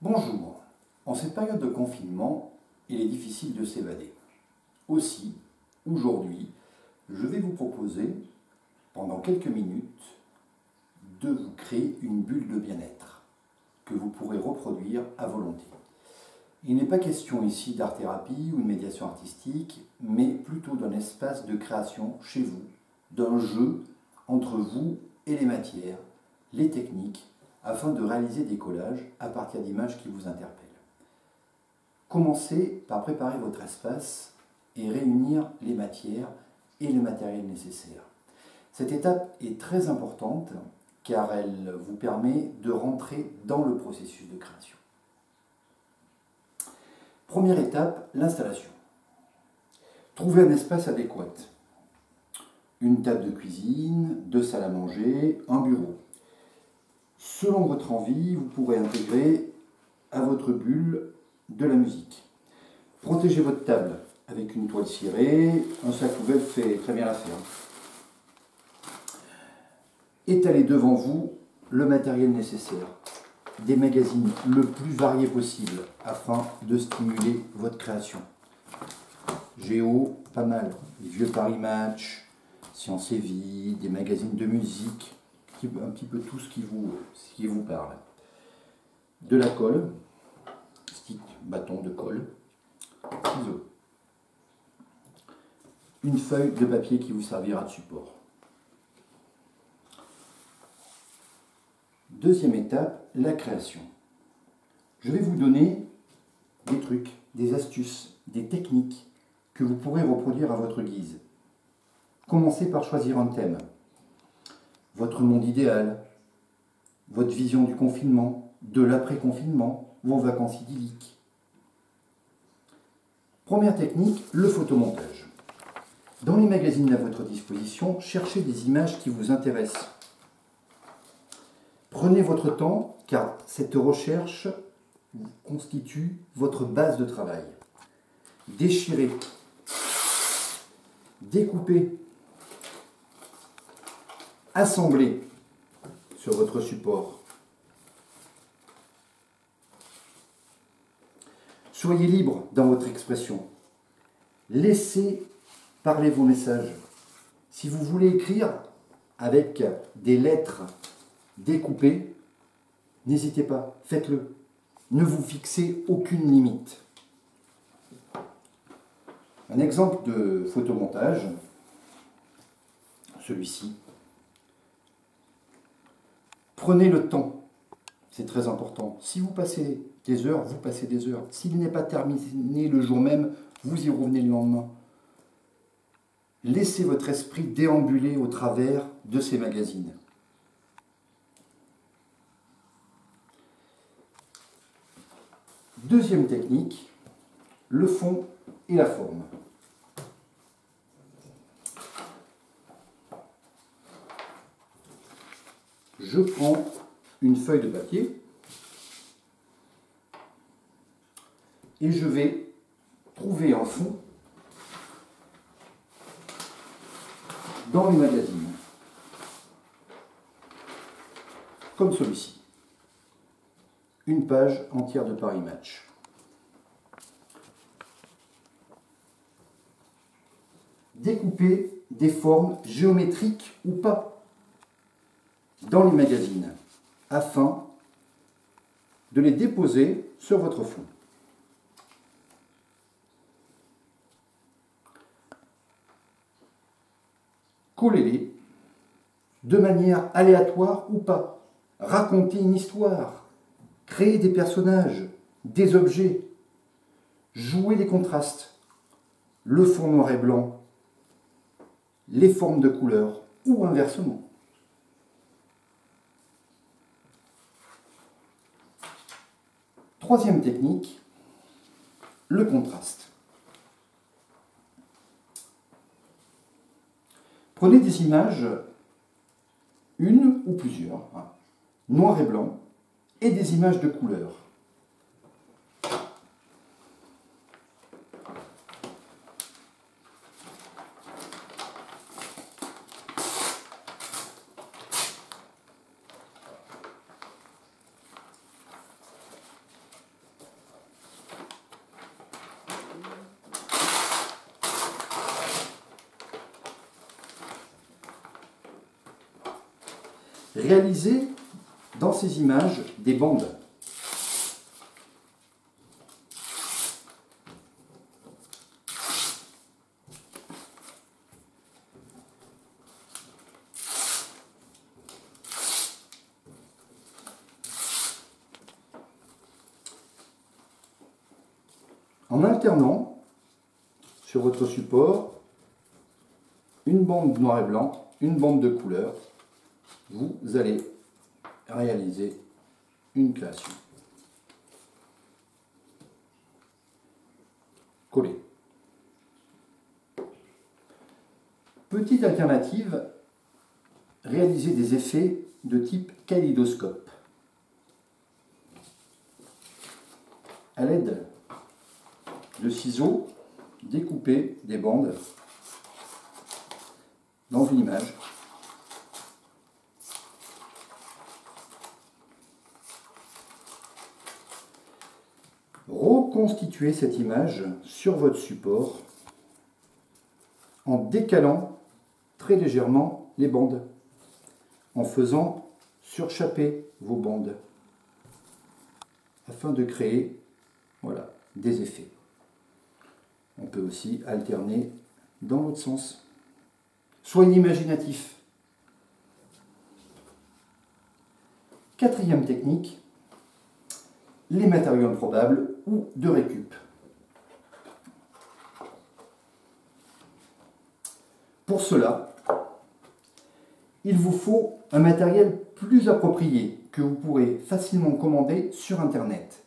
Bonjour. En cette période de confinement, il est difficile de s'évader. Aussi, aujourd'hui, je vais vous proposer, pendant quelques minutes, de vous créer une bulle de bien-être que vous pourrez reproduire à volonté. Il n'est pas question ici d'art-thérapie ou de médiation artistique, mais plutôt d'un espace de création chez vous, d'un jeu entre vous et les matières, les techniques, afin de réaliser des collages à partir d'images qui vous interpellent. Commencez par préparer votre espace et réunir les matières et le matériel nécessaire. Cette étape est très importante car elle vous permet de rentrer dans le processus de création. Première étape, l'installation. Trouvez un espace adéquat. Une table de cuisine, 2 salles à manger, un bureau. Selon votre envie, vous pourrez intégrer à votre bulle de la musique. Protégez votre table avec une toile cirée, un sac poubelle fait très bien l'affaire. Étalez devant vous le matériel nécessaire, des magazines le plus variés possible afin de stimuler votre création. Géo, pas mal, les vieux Paris Match, Science et Vie, des magazines de musique, un petit peu tout ce qui vous parle. De la colle, stick, bâton de colle, ciseaux. Une feuille de papier qui vous servira de support. Deuxième étape, la création. Je vais vous donner des trucs, des astuces, des techniques que vous pourrez reproduire à votre guise. Commencez par choisir un thème. Votre monde idéal, votre vision du confinement, de l'après-confinement, vos vacances idylliques. Première technique, le photomontage. Dans les magazines à votre disposition, cherchez des images qui vous intéressent. Prenez votre temps, car cette recherche constitue votre base de travail. Déchirez, découpez, assemblez sur votre support. Soyez libre dans votre expression. Laissez parler vos messages. Si vous voulez écrire avec des lettres découpées, n'hésitez pas, faites-le. Ne vous fixez aucune limite. Un exemple de photomontage, celui-ci. Prenez le temps, c'est très important. Si vous passez des heures, vous passez des heures. S'il n'est pas terminé le jour même, vous y revenez le lendemain. Laissez votre esprit déambuler au travers de ces magazines. Deuxième technique, le fond et la forme. Je prends une feuille de papier et je vais trouver un fond dans les magazines, comme celui-ci. Une page entière de Paris Match. Découpez des formes géométriques ou pas dans les magazines afin de les déposer sur votre fond. Collez-les de manière aléatoire ou pas. Racontez une histoire. Créez des personnages, des objets. Jouez les contrastes. Le fond noir et blanc. Les formes de couleurs ou inversement. Troisième technique, le contraste. Prenez des images, une ou plusieurs, noir et blanc, et des images de couleur. Réalisez dans ces images des bandes. En alternant sur votre support une bande noir et blanc, une bande de couleur, vous allez réaliser une création. Coller. Petite alternative, réaliser des effets de type kaléidoscope. À l'aide de ciseaux, découpez des bandes dans une image. Reconstituez cette image sur votre support en décalant très légèrement les bandes, en faisant surchapper vos bandes afin de créer voilà, des effets. On peut aussi alterner dans l'autre sens. Soyez imaginatif. Quatrième technique, les matériaux improbables ou de récup. Pour cela, il vous faut un matériel plus approprié que vous pourrez facilement commander sur Internet.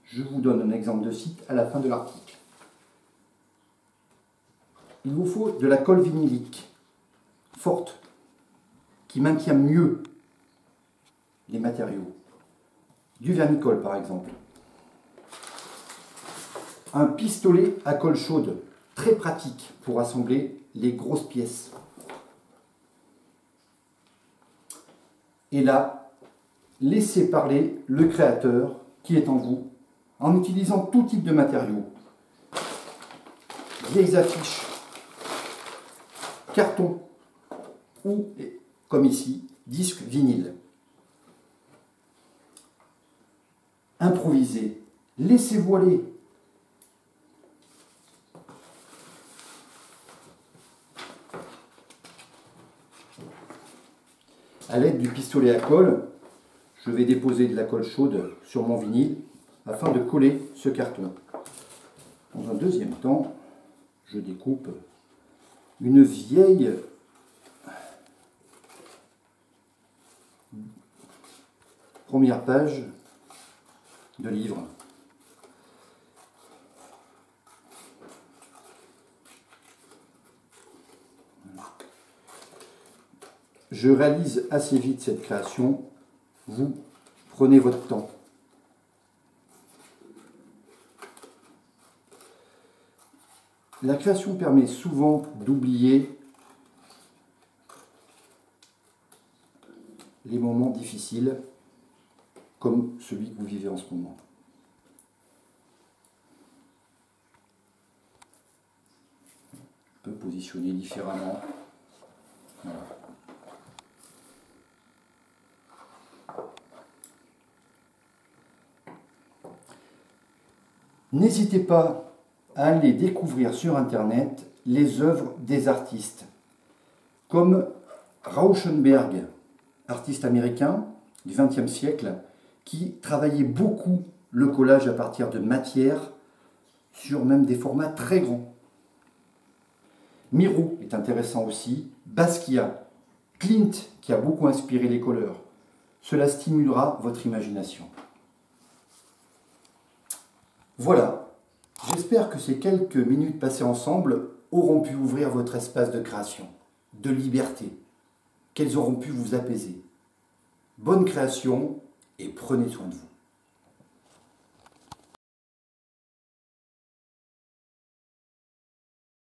Je vous donne un exemple de site à la fin de l'article. Il vous faut de la colle vinylique forte qui maintient mieux les matériaux. Du vernicole par exemple. Un pistolet à colle chaude, très pratique pour assembler les grosses pièces. Et là, laissez parler le créateur qui est en vous en utilisant tout type de matériaux. Vieilles affiches, carton ou, comme ici, disque vinyle. Improvisez, laissez-vous aller. À l'aide du pistolet à colle, je vais déposer de la colle chaude sur mon vinyle afin de coller ce carton. Dans un deuxième temps, je découpe une vieille première page de livre. Je réalise assez vite cette création. Vous prenez votre temps. La création permet souvent d'oublier les moments difficiles comme celui que vous vivez en ce moment. On peut positionner différemment. Voilà. N'hésitez pas à aller découvrir sur Internet les œuvres des artistes, comme Rauschenberg, artiste américain du XXe siècle, qui travaillait beaucoup le collage à partir de matières sur même des formats très grands. Miro est intéressant aussi, Basquiat, Klimt qui a beaucoup inspiré les couleurs. Cela stimulera votre imagination. Voilà, j'espère que ces quelques minutes passées ensemble auront pu ouvrir votre espace de création, de liberté, qu'elles auront pu vous apaiser. Bonne création et prenez soin de vous.